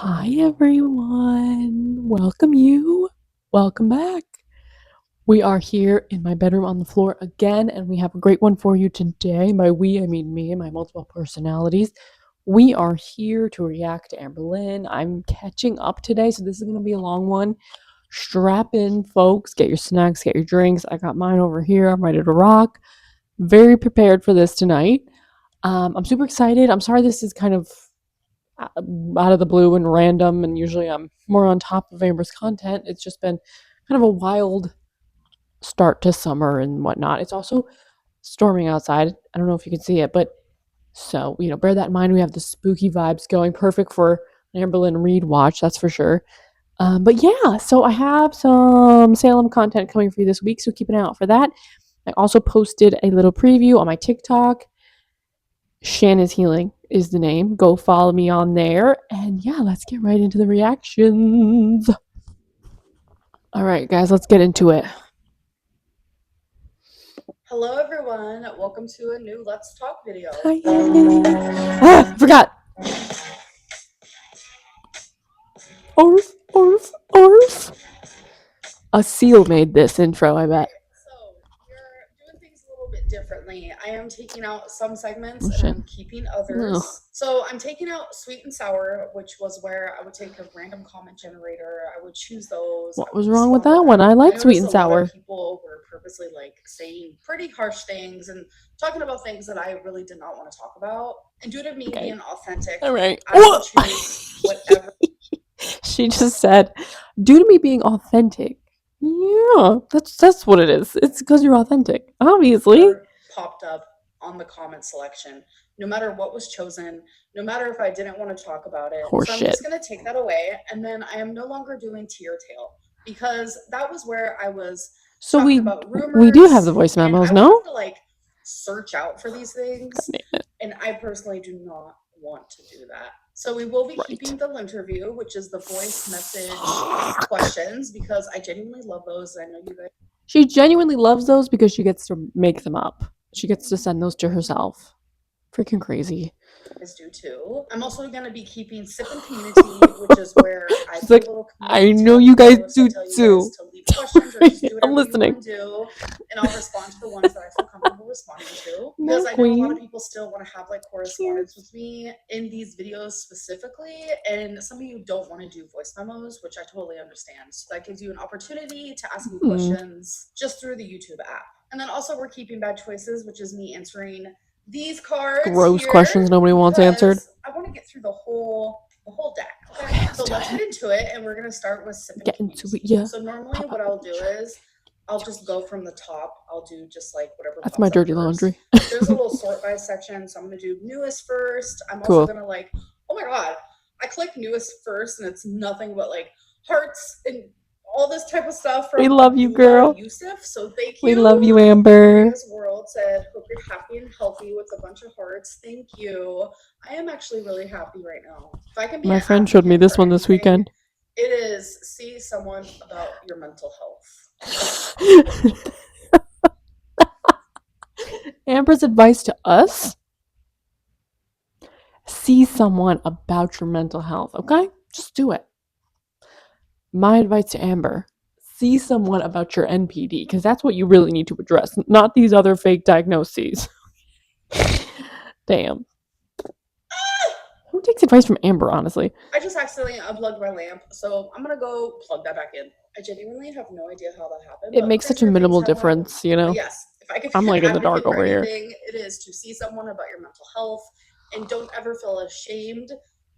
Hi everyone. Welcome back. We are here in my bedroom on the floor again, and we have a great one for you today. By we, I mean me and my multiple personalities. We are here to react to Amberlynn. I'm catching up today, so this is going to be a long one. Strap in, folks. Get your snacks, get your drinks. I got mine over here. I'm ready to rock. Very prepared for this tonight. I'm super excited. I'm sorry this is kind of out of the blue and random, and usually I'm more on top of Amber's content. It's just been kind of a wild start to summer and whatnot. It's also storming outside. I don't know if you can see it, but so bear that in mind. We have the spooky vibes going, perfect for an Amberlynn Reid watch, that's for sure. But yeah, so I have some Salem content coming for you this week, so keep an eye out for that. I also posted a little preview on my TikTok. Shannon's Healing is the name. Go follow me on there. And yeah, let's get right into the reactions. All right, guys, let's get into it. Hello everyone, welcome to a new Let's Talk video. Hi, I forgot. Orf, orf, orf. A seal made this intro, I bet. So we're doing things a little bit differently. I am taking out some segments Oh, and shit. I'm keeping others. Ugh. So I'm taking out sweet and sour, which was where I would take a random comment generator. I would choose those. What was wrong with that one? I like sweet and sour. People were purposely saying pretty harsh things and talking about things that I really did not want to talk about. And due to me being authentic, all right, I would choose whatever. She just said, due to me being authentic. Yeah, that's what it is. It's because you're authentic, obviously. Popped up on the comment selection, no matter what was chosen, no matter if I didn't want to talk about it. Horse so I'm shit. just going to take that away, and then I am no longer doing Tear Tale because that was where I was. So we do have the voice memos, no? I have to search out for these things, and I personally do not want to do that. So we will be keeping the interview, which is the voice message questions, because I genuinely love those. I know you guys. She genuinely loves those because she gets to make them up. She gets to send those to herself. Freaking crazy. Is due to. I'm also going to be keeping Sip and Community, which is where I like, I know you guys do too. To leave questions or just do I'm listening. Do, and I'll respond to the ones that I feel comfortable responding to. Because I know a lot of people still want to have correspondence with me in these videos specifically, and some of you don't want to do voice memos, which I totally understand. So that gives you an opportunity to ask me questions just through the YouTube app. And then also we're keeping Bad Choices, which is me answering these cards. Gross questions nobody wants answered. I want to get through the whole deck. Okay, so let's get into it, and we're gonna start with Sip and Community. Yeah. So normally, what I'll do is I'll just go from the top. I'll do just whatever. That's my dirty laundry. There's a little sort by section, so I'm gonna do newest first. I'm also gonna oh my god, I click newest first, and it's nothing but hearts and all this type of stuff. We love you, girl. Yusuf, so thank you. We love you, Amber. This world said, hope you're happy and healthy with a bunch of hearts. Thank you. I am actually really happy right now. If I can be. My friend showed me this one this weekend. It is see someone about your mental health. Amber's advice to us: see someone about your mental health. Okay, just do it. My advice to Amber: see someone about your NPD, because that's what you really need to address, not these other fake diagnoses. Damn. Who takes advice from Amber, honestly? I just accidentally unplugged my lamp, so I'm gonna go plug that back in. I genuinely have no idea how that happened. It makes such a minimal difference, you know? But yes, if I could, I'm in the dark over here. It is to see someone about your mental health, and don't ever feel ashamed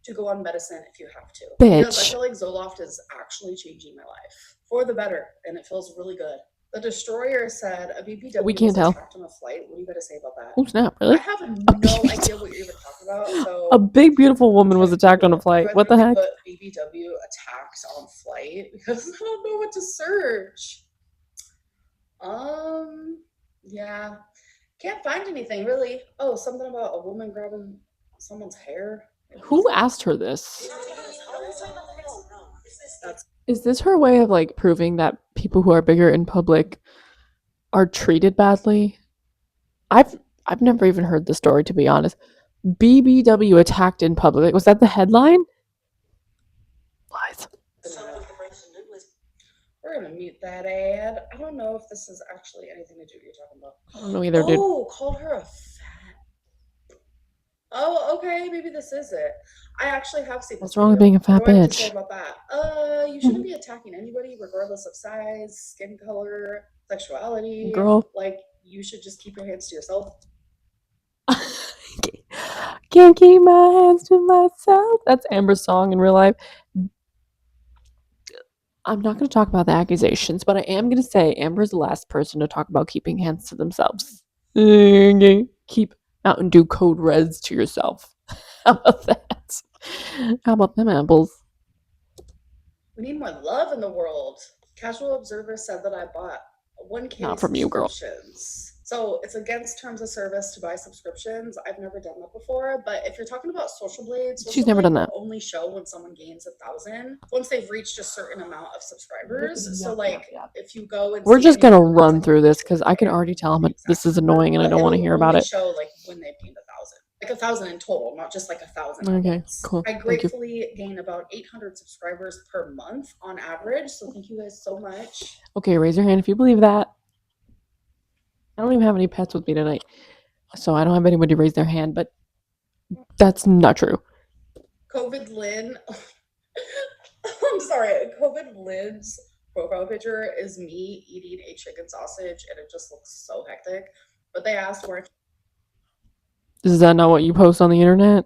to go on medicine if you have to. Bitch. Because I feel like Zoloft is actually changing my life for the better, and it feels really good. The Destroyer said a BBW we can't was attacked on a flight. What do you got to say about that? Oh snap! Really? I have no idea what you're even talking about. So a big beautiful woman was attacked on a flight. What the heck? Put BBW attacked on flight because I don't know what to search. Yeah, can't find anything really. Oh, something about a woman grabbing someone's hair. Who asked her this? Is this her way of proving that people who are bigger in public are treated badly? I've never even heard the story, to be honest. BBW attacked in public. Was that the headline? Lies. We're gonna mute that ad. I don't know if this is actually anything to do what you're talking about. I don't know either, dude. Oh, called her a fat. Oh, okay, maybe this is it. I actually have seen this. What's wrong with being a fat what do I have to say bitch? about that? You shouldn't be attacking anybody regardless of size, skin color, sexuality. Girl. Like, you should just keep your hands to yourself. Can't keep my hands to myself. That's Amber's song in real life. I'm not going to talk about the accusations, but I am going to say Amber's the last person to talk about keeping hands to themselves. Keep Mountain Dew Code Reds to yourself. How about that? How about them apples? We need more love in the world. Casual Observer said that I bought 1K Not from you, girl. subscriptions. So it's against terms of service to buy subscriptions. I've never done that before, but if you're talking about Social Blade, She's never done that. will only show when someone gains 1,000 once they've reached a certain amount of subscribers. So like if you go and we're just gonna run through this because I can already tell him this is annoying and I don't want to hear about it. Show like when they've gained 1,000. Like 1,000 in total, not just like 1,000. Okay, cool. I gratefully gain about 800 subscribers per month on average. So thank you guys so much. Okay, raise your hand if you believe that. I don't even have any pets with me tonight, so I don't have anybody raise their hand, but that's not true. COVID Lynn. I'm sorry. COVID Lynn's profile picture is me eating a chicken sausage, and it just looks so hectic. But they asked, weren't Is that not what you post on the internet?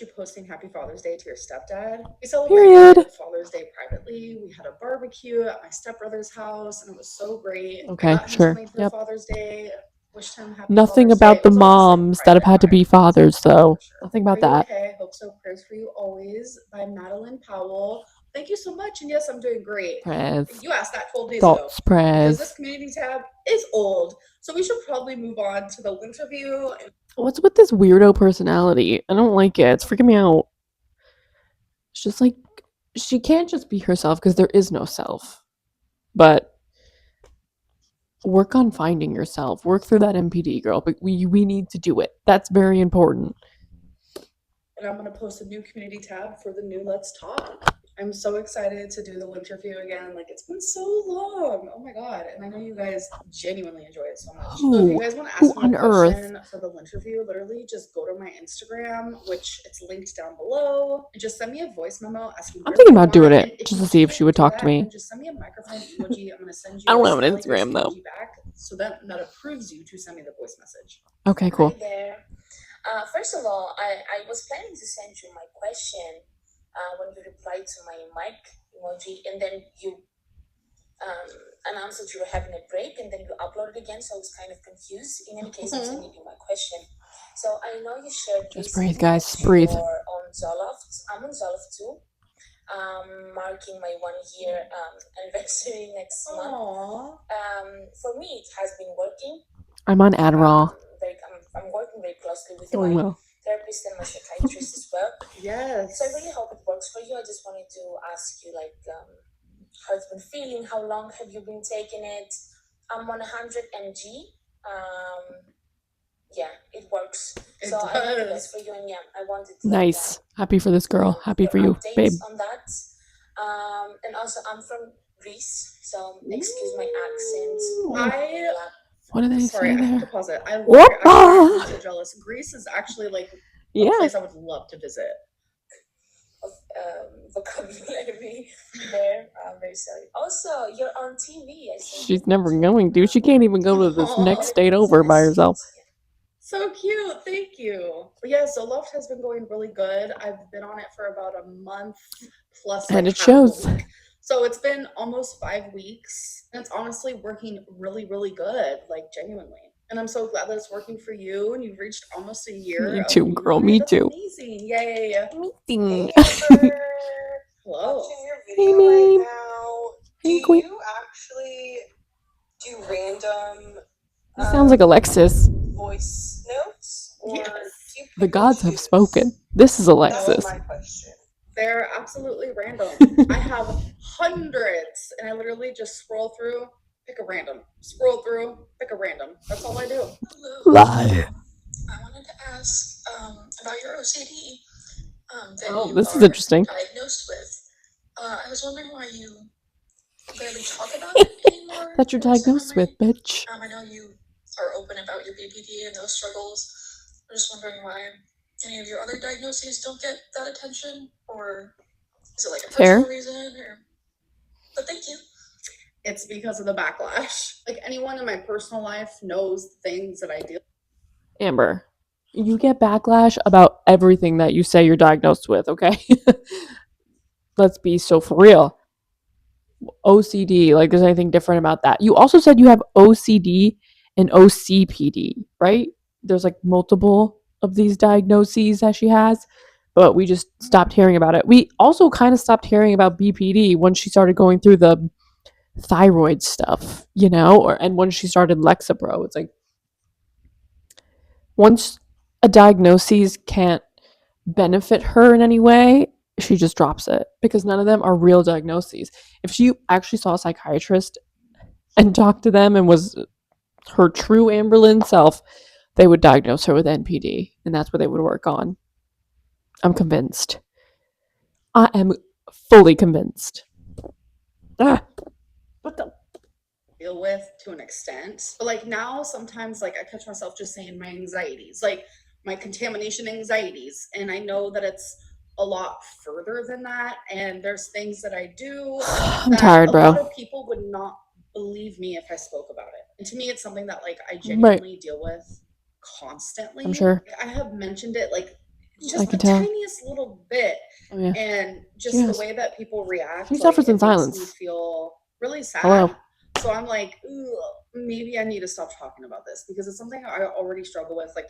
you posting Happy Father's Day to your stepdad? We celebrated Father's Day privately. We had a barbecue at my stepbrother's house, and it was so great. Okay, sure. Yep. Father's Day. Wished him happy Nothing Father's about Day. the moms that have had to be fathers, though. Nothing about that. Okay, hope so. Prayers for you always by Madeline Powell. Thank you so much. And yes, I'm doing great. Prez. You asked that 12 days Thoughts, ago. Prez. Because this community tab is old. So we should probably move on to the interview. What's with this weirdo personality? I don't like it. It's freaking me out. It's just like, she can't just be herself because there is no self. But work on finding yourself. Work through that MPD, girl. But we need to do it. That's very important. And I'm going to post a new community tab for the new Let's Talk. I'm so excited to do the interview again. Like, it's been so long. Oh my God. And I know you guys genuinely enjoy it so much. So if you guys want to ask me a question for the interview, literally just go to my Instagram, which it's linked down below, and just send me a voice memo asking. I'm thinking about doing it just to see if she would talk to me. Just send me a microphone emoji. I'm going to send you I don't have an Instagram though. Back, so that approves you to send me the voice message. Okay, cool. Hi there. First of all, I was planning to send you my question when you replied to my mic emoji, and then you announced that you were having a break, and then you uploaded again, so I was kind of confused. In any case, I'm sending you my question. So I know you shared just breathe, guys. Breathe. On Zoloft. I'm on Zoloft too. Marking my 1 year anniversary next month. For me, it has been working. I'm on Adderall. I'm working very closely with my therapist and my psychiatrist as well. Yes. So I really hope it works for you. I just wanted to ask you, like, how it's been feeling. How long have you been taking it? I'm on 100 mg. Yeah, it works. So I hope the best for you. And yeah, I wanted to. Nice. Happy for this girl. Happy for you, babe. On that. And also, I'm from Greece, so excuse my accent. What do they say there? I have to pause it. I'm so jealous. Greece is actually like a place I would love to visit. Vocabulary there. I'm very sorry. Also, you're on TV. I think. She's never going to. She can't even go to this next state over by herself. So cute. Thank you. But yeah, so Zoloft has been going really good. I've been on it for about a month plus. And it shows. So it's been almost 5 weeks, and it's honestly working really, really good, like genuinely. And I'm so glad that it's working for you, and you've reached almost a year. Me too, girl. Me too. Amazing. Yay. Amazing. Hey, hello. Watching your video right now. Hey, do Queen. You actually do random... This sounds like Alexis. Voice notes? Or yes. The gods have spoken. This is Alexis. That's my question. They're absolutely random. I have hundreds, and I literally just scroll through, pick a random. Scroll through, pick a random. That's all I do. Lie. I wanted to ask about your OCD. This is interesting. Diagnosed with. was wondering why you barely talk about it anymore. That you're diagnosed with, bitch. I know you are open about your BPD and those struggles. I'm just wondering why any of your other diagnoses don't get that attention, or is it like a personal reason? But thank you. It's because of the backlash. Like, anyone in my personal life knows the things that I deal. Amber, you get backlash about everything that you say you're diagnosed with, okay? Let's be so for real. OCD, like, there's anything different about that? You also said you have OCD and OCPD, right? There's like multiple of these diagnoses that she has, but we just stopped hearing about it. We also kind of stopped hearing about BPD when she started going through the thyroid stuff, you know, and when she started Lexapro. It's like once a diagnosis can't benefit her in any way, she just drops it because none of them are real diagnoses. If she actually saw a psychiatrist and talked to them and was her true Amberlynn self, they would diagnose her with NPD, and that's what they would work on. I'm convinced. I am fully convinced. What the? Deal with to an extent. But like now, sometimes like I catch myself just saying my anxieties, like my contamination anxieties, and I know that it's a lot further than that. And there's things that I do I'm that tired, bro. A lot of people would not believe me if I spoke about it. And to me, it's something that like I genuinely deal with constantly. I'm sure. I have mentioned it like just the tiniest little bit. Oh, yeah. And just the way that people react, she suffers in silence. Makes me feel really sad. Hello. So I'm like, maybe I need to stop talking about this because it's something I already struggle with. Like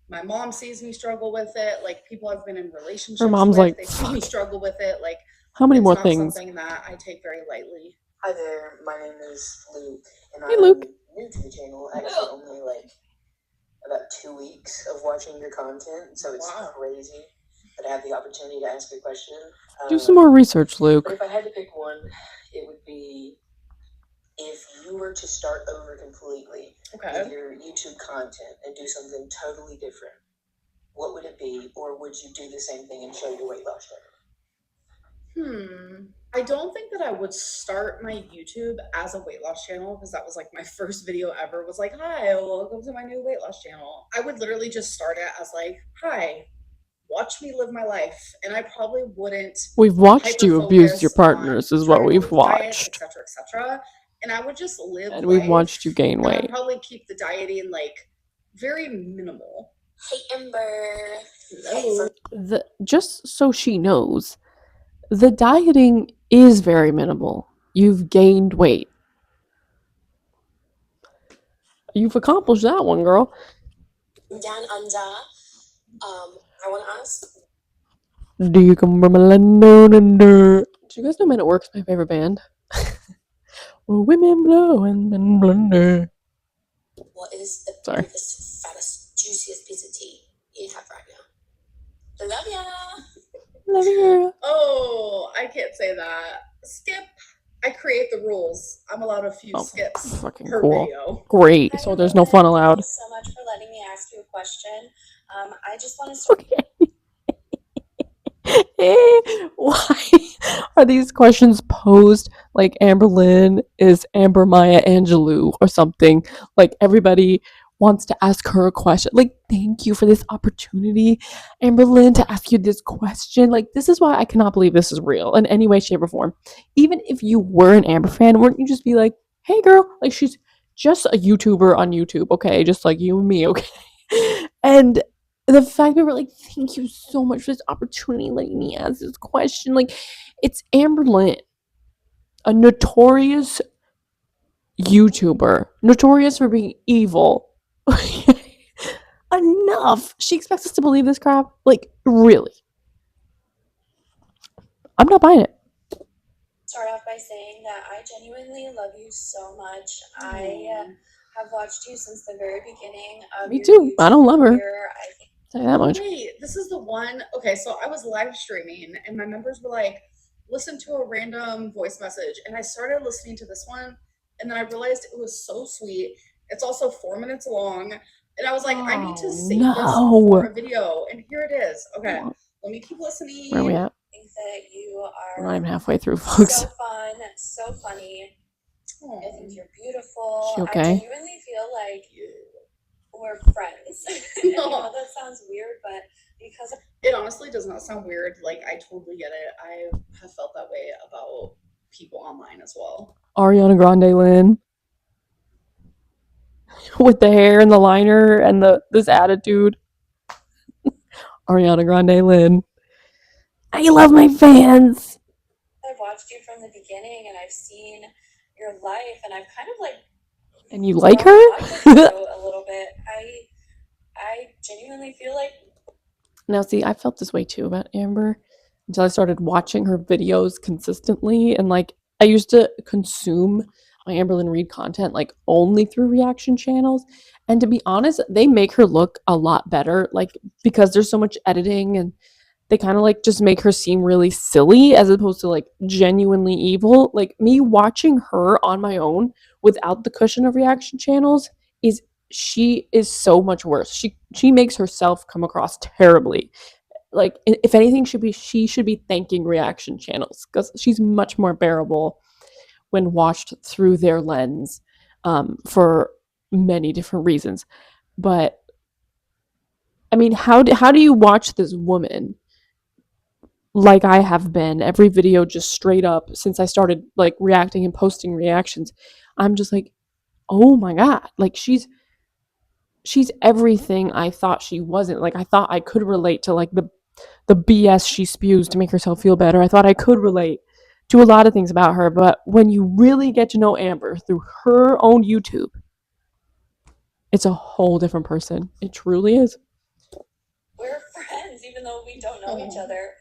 my mom sees me struggle with it. Like people I've been in relationships her mom's with, like, they see me struggle with it. Like how many more not things? Something that I take very lightly. Hi there, my name is Luke, and hey, Luke. I'm new to the channel. Actually, only like about 2 weeks of watching your content, so it's crazy that I have the opportunity to ask a question. Do some more research, Luke. But if I had to pick one, it would be if you were to start over completely with your YouTube content and do something totally different, what would it be? Or would you do the same thing and show your weight loss journey? I don't think that I would start my YouTube as a weight loss channel because that was like my first video ever was like, hi, welcome to my new weight loss channel. I would literally just start it as like, hi, watch me live my life. And I probably wouldn't. We've watched you abuse your partners is what we've watched. Etc. etc. And I would just live and we've watched you gain weight. I'd probably keep the dieting like very minimal. Hey Amber. Just so she knows, the dieting is very minimal. You've gained weight. You've accomplished that one, girl. Down under. I want to ask. Do you come from a London? Do you guys know Men at Work's my favorite band? Women blow and men blunder. What is the biggest, fattest, juiciest piece of tea you have right now? Love ya. Love you. Oh, I can't say that. Skip. I create the rules. I'm allowed a few skips fucking per cool. video. Great. Hi, so there's no fun allowed. Thank you so much for letting me ask you a question. I just want to start. Why are these questions posed like Amberlynn is Amber Maya Angelou or something? Like everybody wants to ask her a question. Like, thank you for this opportunity, Amberlynn, to ask you this question. Like, this is why I cannot believe this is real in any way, shape, or form. Even if you were an Amber fan, wouldn't you just be like, hey girl, like she's just a YouTuber on YouTube, okay? Just like you and me, okay? And the fact that we're like, thank you so much for this opportunity, letting me ask this question. Like, it's Amberlynn, a notorious YouTuber, notorious for being evil. Enough. She expects us to believe this crap? Like, really? I'm not buying it. Start off by saying that I genuinely love you so much. I have watched you since the very beginning of Me too. I don't love her. Say that much. Wait, this is the one. Okay, so I was live streaming and my members were like, listen to a random voice message. And I started listening to this one and then I realized it was so sweet. It's also 4 minutes long. And I was like, I need to save this for a video. And here it is. Okay, let me keep listening. Where are we at? think that you We're not are even halfway through, folks. so fun, so funny. I think you're beautiful. She I okay? genuinely feel like we're friends. And I know that sounds weird, but because It honestly does not sound weird. Like, I totally get it. I have felt that way about people online as well. Ariana Grande Lynn. With the hair and the liner and this attitude. Ariana Grande Lynn. I love my fans. I've watched you from the beginning and I've seen your life and I've kind of like And you like grown up with you her? a little bit. I genuinely feel like Now, see, I felt this way too about Amber until I started watching her videos consistently. And like, I used to consume my Amberlynn Reid content like only through reaction channels. And to be honest, they make her look a lot better, like, because there's so much editing and they kind of like just make her seem really silly as opposed to like genuinely evil. Like, me watching her on my own without the cushion of reaction channels is she is so much worse. She makes herself come across terribly. Like, if anything, she should be thanking reaction channels because she's much more bearable when watched through their lens, for many different reasons. But I mean, how do you watch this woman like I have been every video just straight up since I started like reacting and posting reactions? I'm just like, oh my god, like she's everything I thought she wasn't. Like, I thought I could relate to like the BS she spews to make herself feel better. I thought I could relate to a lot of things about her, but when you really get to know Amber through her own YouTube, it's a whole different person. It truly is. we're friends, even though we don't know each other.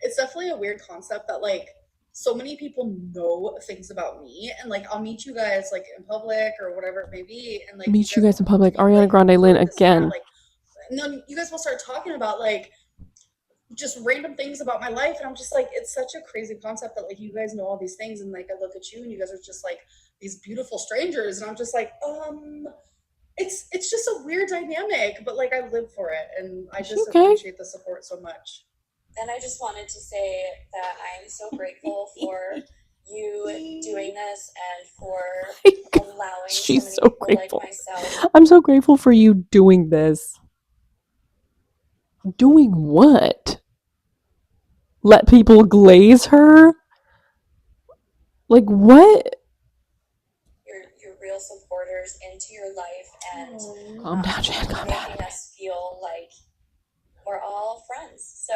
It's definitely a weird concept that like so many people know things about me, and like I'll meet you guys like in public or whatever it may be, and like Meet you guys in will come to public. me and be Ariana like, Grande "Oh, Lynn this and that," again. like, and then you guys will start talking about like just random things about my life, and I'm just like, it's such a crazy concept that like you guys know all these things, and like I look at you and you guys are just like these beautiful strangers, and I'm just like, it's just a weird dynamic, but like I live for it, and I just Okay. appreciate the support so much. And I just wanted to say that I'm so grateful for you doing this and for allowing She's so many so people grateful. like myself. I'm so grateful for you doing this. Doing what? Let people glaze her? Like, what? Your real supporters into your life and Calm down, Jan. Calm down. making us feel like we're all friends. So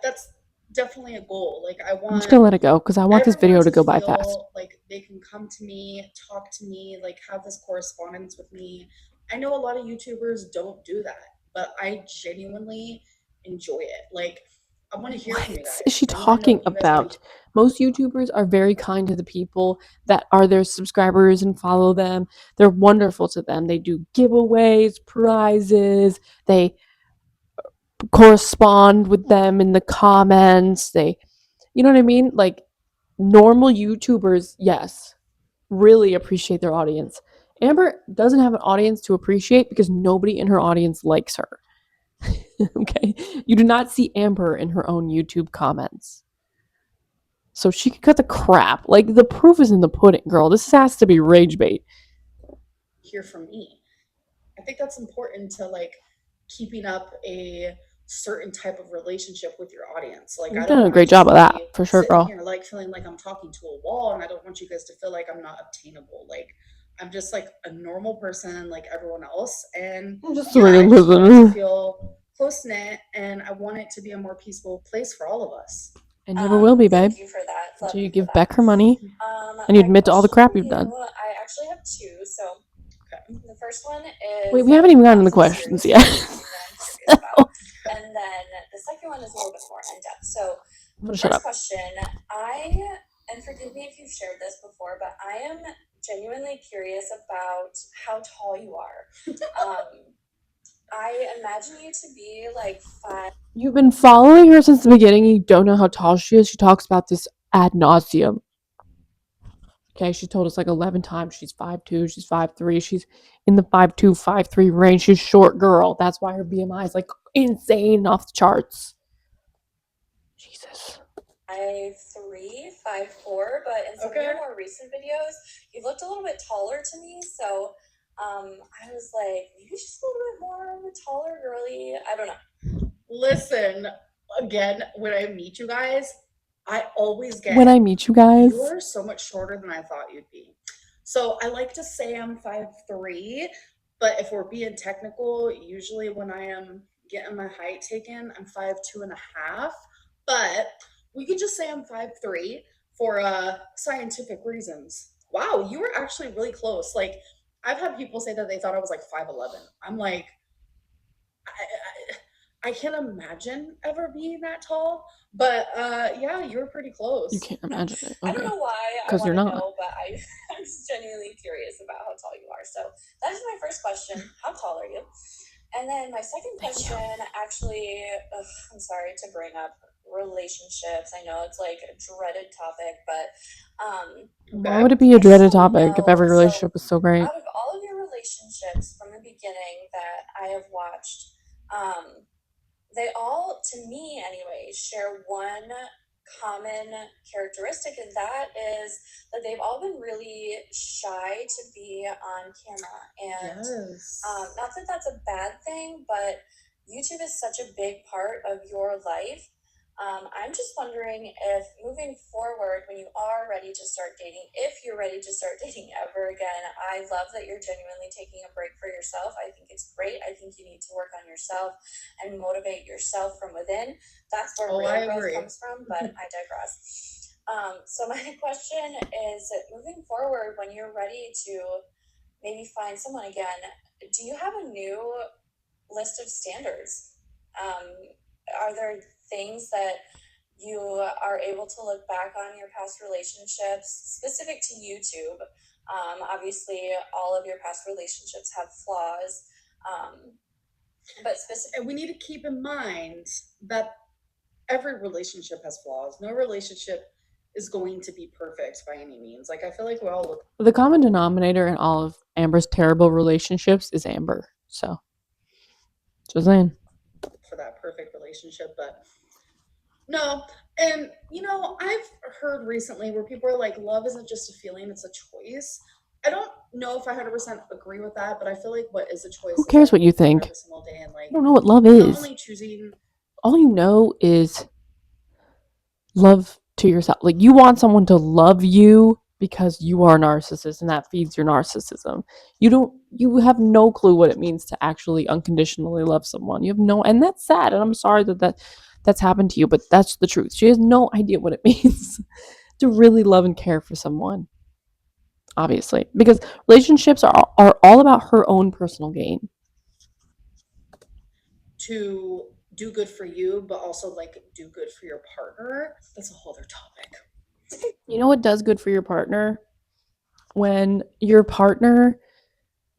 That's definitely a goal. Like I want I'm just gonna let it go because I want this everyone video to go by feel fast. like they can come to me, talk to me, like have this correspondence with me. I know a lot of YouTubers don't do that, but I genuinely enjoy it. Like I want to hear from you What guys. is she I wanna know talking what you guys wanna about? Most YouTubers are very kind to the people that are their subscribers and follow them. They're wonderful to them. They do giveaways, prizes, they correspond with them in the comments. You know what I mean? Like, normal YouTubers, yes, really appreciate their audience. Amber doesn't have an audience to appreciate because nobody in her audience likes her. Okay? You do not see Amber in her own YouTube comments. So she could cut the crap. Like, the proof is in the pudding, girl. This has to be rage bait. hear from me. I think that's important to like keeping up a certain type of relationship with your audience. Like You've I don't done a want great to just job of that, be for sure, sitting girl. here like feeling like I'm talking to a wall, and I don't want you guys to feel like I'm not obtainable. Like I'm just like a normal person like everyone else, and I'm just yeah, I a just want it to person. feel close knit, and I want it to be a more peaceful place for all of us. And never will be, babe. thank you for that. Love Until you you for give that. Beck her money and you My admit to all the question crap for you've done. I actually have two. So Okay. the first one is Wait, we haven't even gotten to the not so questions serious, yet. but something that I'm curious about. And then the second one is a little bit more in depth. So I'm gonna shut first up. question, and forgive me if you've shared this before, but I am genuinely curious about how tall you are. I imagine you to be like 5. You've been following her since the beginning. You don't know how tall she is. She talks about this ad nauseum. Okay, she told us like 11 times she's 5'2", she's 5'3", she's in the 5'2", 5'3" range. She's a short girl. That's why her BMI is like insane off the charts. 5'3", 5'4", but in some of your more recent videos, you've looked a little bit taller to me. So I was like, maybe she's a little bit more of a taller girly. I don't know. Listen, again, when I meet you guys, I always get you're so much shorter than I thought you'd be. So I like to say I'm 5'3", but if we're being technical, usually when I am getting my height taken, I'm 5'2.5". But we could just say I'm 5'3" for scientific reasons. Wow, you were actually really close. Like, I've had people say that they thought I was like 5'11". I'm like, I can't imagine ever being that tall, but yeah, you were pretty close. You can't imagine it. Okay. I don't know why I want to know, but I'm just genuinely curious about how tall you are. So that is my first question. How tall are you? And then my second question, actually, I'm sorry to bring up relationships. I know it's like a dreaded topic, but why would it be a dreaded topic if every relationship is so great? Out of all of your relationships from the beginning that I have watched, they all, to me anyway, share one common characteristic, and that is that they've all been really shy to be on camera. And not that that's a bad thing, but YouTube is such a big part of your life. I'm just wondering if moving forward, when you are ready to start dating, if you're ready to start dating ever again, I love that you're genuinely taking a break for yourself. I think it's great. I think you need to work on yourself and motivate yourself from within. That's where real growth comes from, but I digress. So my question is, moving forward, when you're ready to maybe find someone again, do you have a new list of standards? Are there things that you are able to look back on your past relationships specific to YouTube? Obviously, all of your past relationships have flaws, but specific. And we need to keep in mind that every relationship has flaws. No relationship is going to be perfect by any means. Like, I feel like we all look. The common denominator in all of Amber's terrible relationships is Amber. So, just saying. For that perfect relationship, but no. And I've heard recently where people are like, love isn't just a feeling, it's a choice. I don't know if I 100% agree with that, but I feel like what is a choice? Who cares what you think? Every single day, and like, I don't know what love is. Not only choosing. All you know is love to yourself. Like, you want someone to love you because you are a narcissist, and that feeds your narcissism. You have no clue what it means to actually unconditionally love someone. You have no, and that's sad. And I'm sorry that's happened to you, but that's the truth. She has no idea what it means to really love and care for someone. Obviously, because relationships are all about her own personal gain. To do good for you, but also like do good for your partner. That's a whole other topic. You know what does good for your partner? When your partner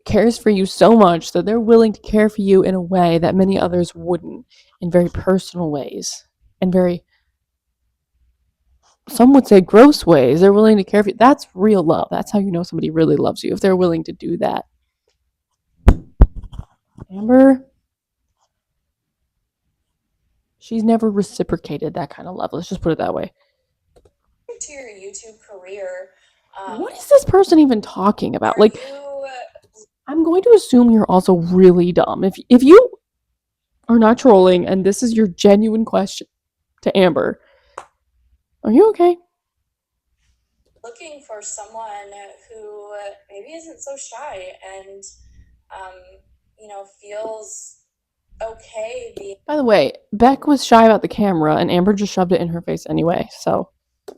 cares for you so much that they're willing to care for you in a way that many others wouldn't, in very personal ways, and very, some would say, gross ways. They're willing to care for you. That's real love. That's how you know somebody really loves you, if they're willing to do that. Amber, she's never reciprocated that kind of love. Let's just put it that way. To your YouTube career, what is this person even talking about? Like, I'm going to assume you're also really dumb. If you are not trolling and this is your genuine question to Amber, are you okay? Looking for someone who maybe isn't so shy and feels okay being. By the way, Beck was shy about the camera and Amber just shoved it in her face anyway, so.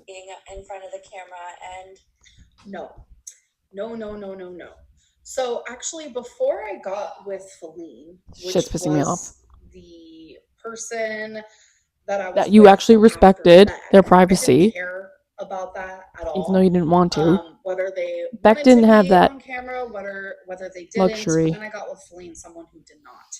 Being in front of the camera. And no. So actually, before I got with Feline, which shit's pissing me off, the person that I was that you actually respected their privacy, I didn't care about that at all, even though you didn't want to. Whether they Beck didn't have that on camera, whether they didn't. luxury. And I got with Feline, someone who did not,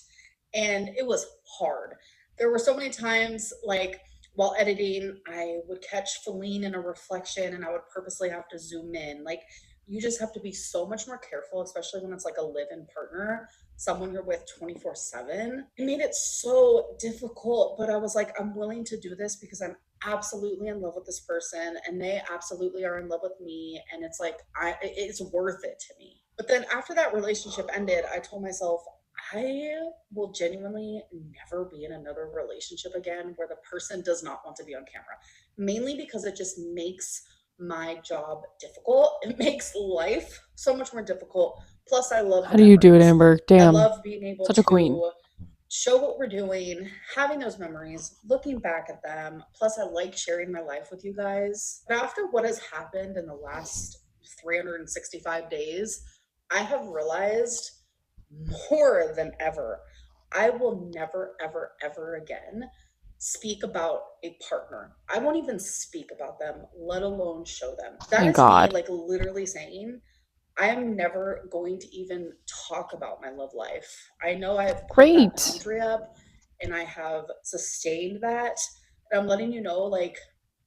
and it was hard. There were so many times, like, while editing, I would catch Feline in a reflection, and I would purposely have to zoom in. Like, you just have to be so much more careful, especially when it's like a live-in partner, someone you're with 24/7. It made it so difficult, but I was like, I'm willing to do this because I'm absolutely in love with this person and they absolutely are in love with me, and it's like it's worth it to me. But then after that relationship ended, I told myself I will genuinely never be in another relationship again where the person does not want to be on camera, mainly because it just makes my job difficult. It makes life so much more difficult. Plus, I love How the do you do it, memories. Amber? I Damn. love being able Such a queen. to show what we're doing, having those memories, looking back at them. Plus, I like sharing my life with you guys. But after what has happened in the last 365 days, I have realized more than ever, I will never, ever, ever again speak about a partner. I won't even speak about them, let alone show them. That Thank is me, God. like literally saying, I am never going to even talk about my love life. I know I have put that Great. boundary up and I have sustained that. And I'm letting you know, like,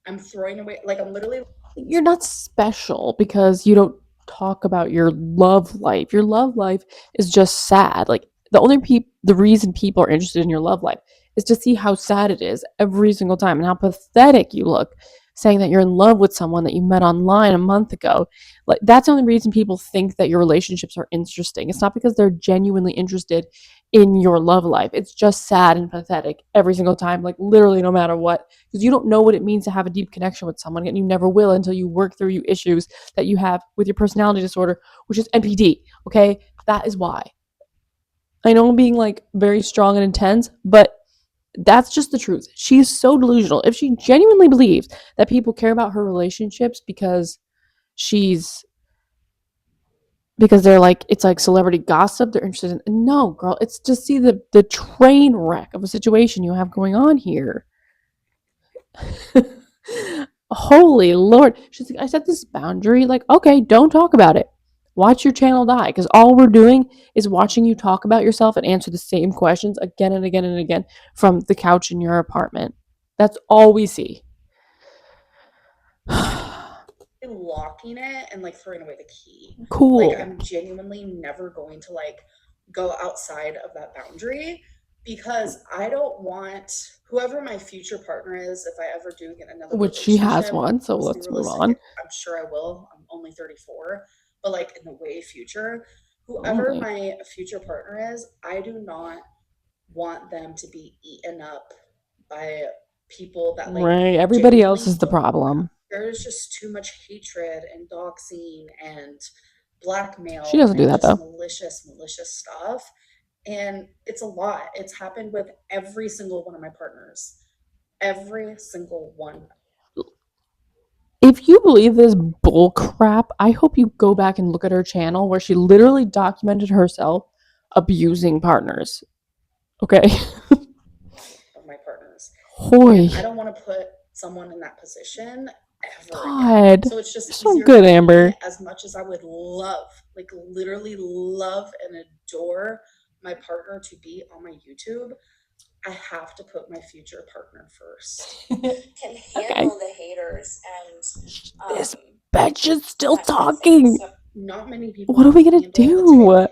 I'm throwing away, like, I'm literally. You're not special because you don't talk about your love life. Your love life is just sad. Like the reason people are interested in your love life is to see how sad it is every single time and how pathetic you look saying that you're in love with someone that you met online a month ago. Like that's the only reason people think that your relationships are interesting. It's not because they're genuinely interested in your love life. It's just sad and pathetic every single time, like literally no matter what, because you don't know what it means to have a deep connection with someone, and you never will until you work through your issues that you have with your personality disorder, which is NPD. Okay, that is why. I know I'm being like very strong and intense, but that's just the truth. She's so delusional. If she genuinely believes that people care about her relationships she's because they're like it's like celebrity gossip, they're interested in, no girl, it's to see the train wreck of a situation you have going on here. Holy Lord. She's like, I set this boundary. Like, okay, don't talk about it. Watch your channel die. Because all we're doing is watching you talk about yourself and answer the same questions again and again and again from the couch in your apartment. That's all we see. Locking it and like throwing away the key. Cool. Like, I'm genuinely never going to like go outside of that boundary because I don't want whoever my future partner is, if I ever do get another Which she has relationship, one, so let's be let's move realistic, on. I'm sure I will. I'm only 34, but like in the way future, whoever my future partner is, I do not want them to be eaten up by people that like right. Everybody else is the problem. There's just too much hatred and doxing and blackmail. She doesn't do that though. Malicious stuff. And it's a lot. It's happened with every single one of my partners. Every single one. If you believe this bull crap, I hope you go back and look at her channel where she literally documented herself abusing partners. Okay. Of my partners. Hoy. I don't want to put someone in that position ever again. So it's just so good, Amber. As much as I would love, like literally love and adore my partner to be on my YouTube, I have to put my future partner first. Can handle the haters and this bitch is still talking. Not many people. What are we gonna do?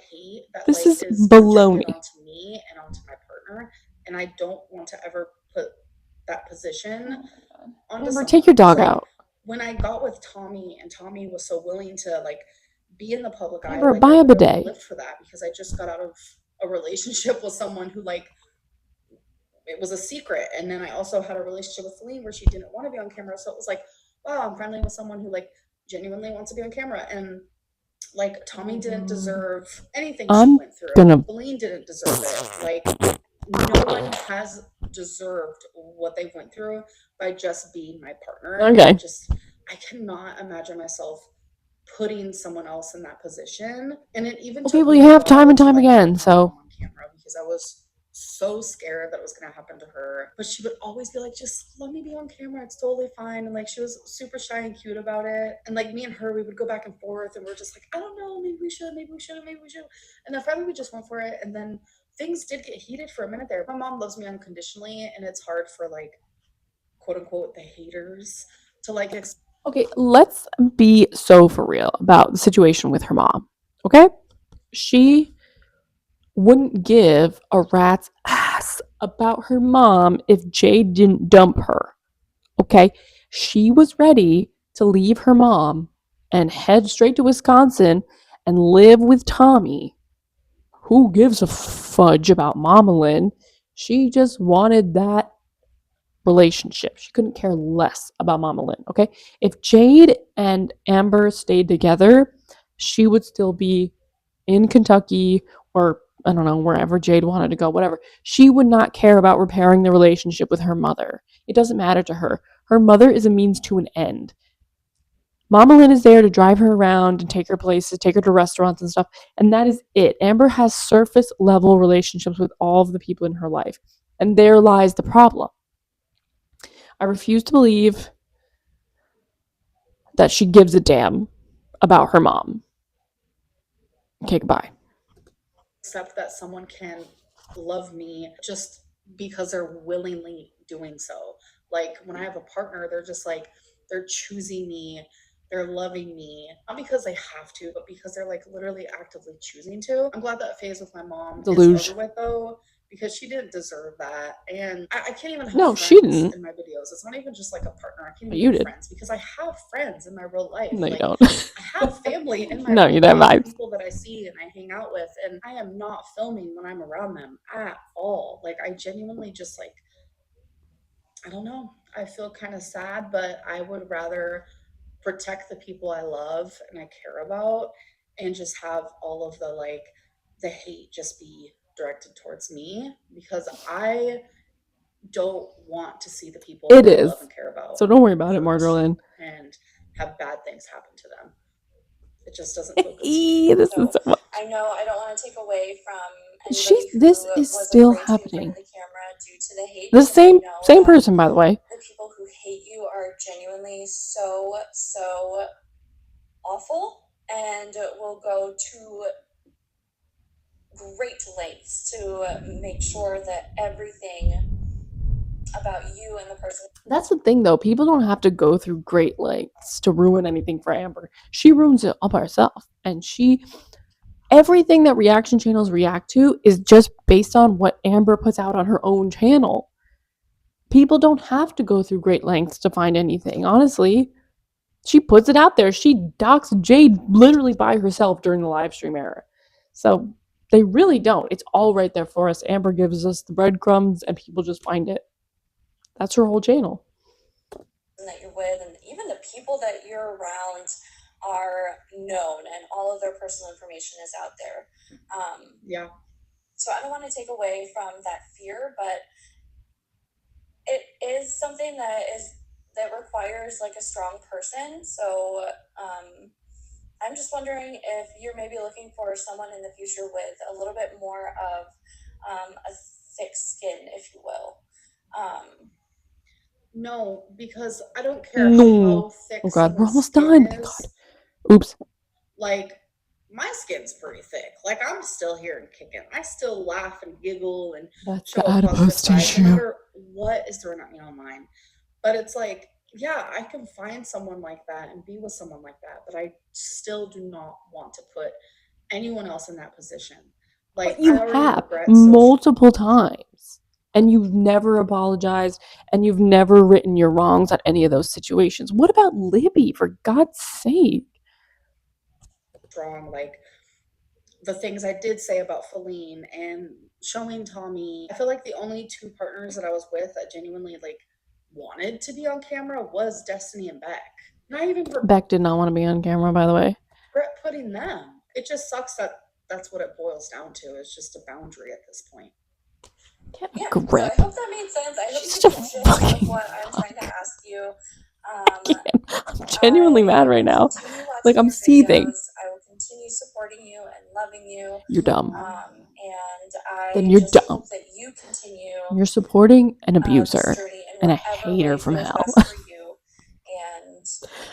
This is baloney. Onto me and onto my partner, and I don't want to ever put that position onto Amber, take your dog out. When I got with Tommy, and Tommy was so willing to like be in the public eye, Amber, like, buy a bidet. Lived for that because I just got out of a relationship with someone who like it was a secret, and then I also had a relationship with Celine where she didn't want to be on camera, so it was like, wow, I'm finally with someone who like genuinely wants to be on camera. And like Tommy didn't deserve anything she went through. Celine didn't deserve it. Like no one has deserved what they went through by just being my partner. Okay. I cannot imagine myself putting someone else in that position. And it even well, people you have time and time again. So on camera because I was so scared that it was going to happen to her, but she would always be like, just let me be on camera, it's totally fine. And like she was super shy and cute about it, and like me and her, we would go back and forth, and we're just like, I don't know, maybe we should, and then finally we just went for it. And then things did get heated for a minute there. My mom loves me unconditionally, and it's hard for like quote unquote the haters to like okay, let's be so for real about the situation with her mom. Okay, she wouldn't give a rat's ass about her mom if Jay didn't dump her. okay? She was ready to leave her mom and head straight to Wisconsin and live with Tommy. Who gives a fudge about Mama Lynn? She just wanted that relationship. She couldn't care less about Mama Lynn, okay? If Jade and Amber stayed together, she would still be in Kentucky or I don't know, wherever Jade wanted to go, whatever. She would not care about repairing the relationship with her mother. It doesn't matter to her. Her mother is a means to an end. Mama Lynn is there to drive her around and take her places, take her to restaurants and stuff, and that is it. Amber has surface level relationships with all of the people in her life, and there lies the problem. I refuse to believe that she gives a damn about her mom. Okay, goodbye. Accept that someone can love me just because they're willingly doing so. Like when I have a partner, they're just like, they're choosing me, they're loving me, not because they have to, but because they're like literally actively choosing to. I'm glad that phase with my mom is over with though, because she didn't deserve that. And I can't even have No, friends she didn't. in my videos. It's not even just like a partner. I can't But even you get did. friends because I have friends in my real life. No, you like, don't. I have family in my No, real you don't life, have vibes. people that I see and I hang out with, and I am not filming when I'm around them at all. Like I genuinely just like, I don't know. I feel kind of sad, but I would rather protect the people I love and I care about and just have all of the like the hate just be directed towards me because I don't want to see the people It I is. love and care about. So don't worry about it, hurt Marjolaine. And have bad things happen to them. It just doesn't feel good to me. This is so much. I know I don't want to take away from This anybody is who was still afraid to be in front happening. of the camera due to the hate. The because I know same that person, by the way. The people who hate you are genuinely so awful and will go to great lengths to make sure that everything about you and the person. That's the thing, though. People don't have to go through great lengths to ruin anything for Amber. She ruins it all by herself. And everything that reaction channels react to is just based on what Amber puts out on her own channel. People don't have to go through great lengths to find anything, honestly. She puts it out there. She docks Jade literally by herself during the live stream era. So they really don't. It's all right there for us. Amber gives us the breadcrumbs and people just find it. That's her whole channel. That you're with and even the people that you're around are known and all of their personal information is out there. Yeah. So I don't want to take away from that fear, but it is something that requires like a strong person. So I'm just wondering if you're maybe looking for someone in the future with a little bit more of a thick skin, if you will. No, because I don't care how thick we're almost skin done. is. Oops. Like my skin's pretty thick. Like I'm still here and kicking. I still laugh and giggle and show a positive side, no matter what is thrown at me online. But it's like, yeah, I can find someone like that and be with someone like that, but I still do not want to put anyone else in that position. Like but you have multiple times, and you've never apologized, and you've never written your wrongs at any of those situations. What about Libby, for God's sake? Strong, like the things I did say about Feline and showing Tommy. I feel like the only two partners that I was with that genuinely like wanted to be on camera was Destiny and Beck. Not even Beck did not want to be on camera, by the way. Regret putting them. It just sucks that that's what it boils down to. It's just a boundary at this point. Yeah, so I hope that made sense. I hope you get the gist of what I'm trying to ask you. I'm genuinely mad right now. Like I'm seething. I will continue supporting you and loving you. You're dumb. And I then you're dumb. hope that you continue. You're supporting an abuser and a hater from hell. And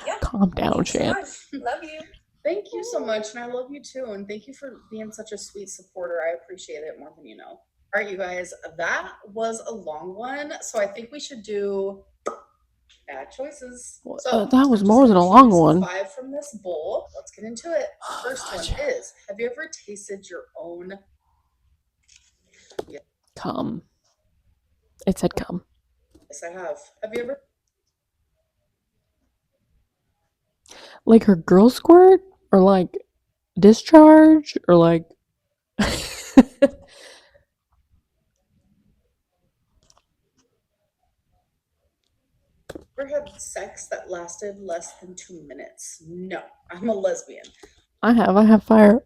yeah, calm down, Shan. Love you. Thank you so much, and I love you too. And thank you for being such a sweet supporter. I appreciate it more than you know. All right, you guys, that was a long one, so I think we should do bad choices. So that was more than a long one. 5 from this bowl. Let's get into it. First one is: have you ever tasted your own? Cum. It said cum. Yes, I have. Have you ever? Like her girl squirt? Or like discharge? Or like. Ever had sex that lasted less than 2 minutes? No, I'm a lesbian. I have fire.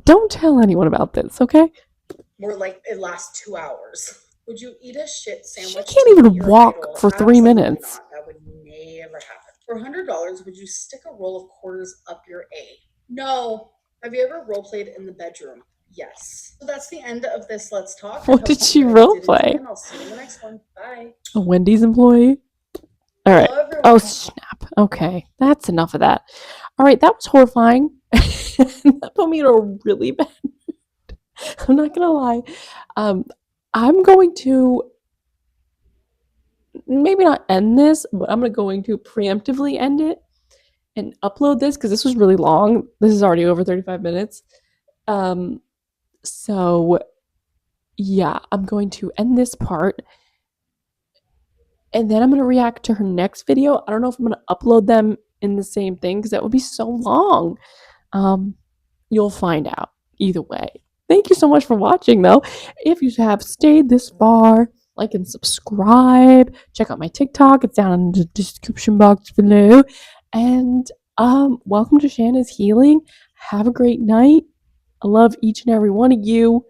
Don't tell anyone about this, okay? More like it lasts 2 hours. Would you eat a shit sandwich? She can't to even meet your walk idol? for 3 Absolutely minutes. not. That would never happen. For $100, would you stick a roll of quarters up your A? No. Have you ever role played in the bedroom? Yes. So that's the end of this Let's Talk. What did she role play? And I'll see you in the next one. Bye. A Wendy's employee? All right. Hello, everyone. Oh, snap. Okay. That's enough of that. All right. That was horrifying. That put me in a really bad mood. I'm not going to lie. I'm going to maybe not end this, but I'm going to preemptively end it and upload this because this was really long. This is already over 35 minutes. So yeah, I'm going to end this part and then I'm going to react to her next video. I don't know if I'm going to upload them in the same thing because that would be so long. You'll find out either way. Thank you so much for watching though. If you have stayed this far, like and subscribe. Check out my TikTok. It's down in the description box below. And welcome to Shanna's Healing. Have a great night. I love each and every one of you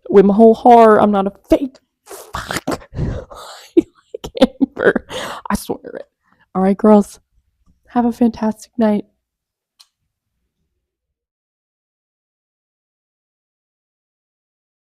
with my whole heart. I'm not a fake. Fuck. Like Amber. I swear it. All right, girls. Have a fantastic night.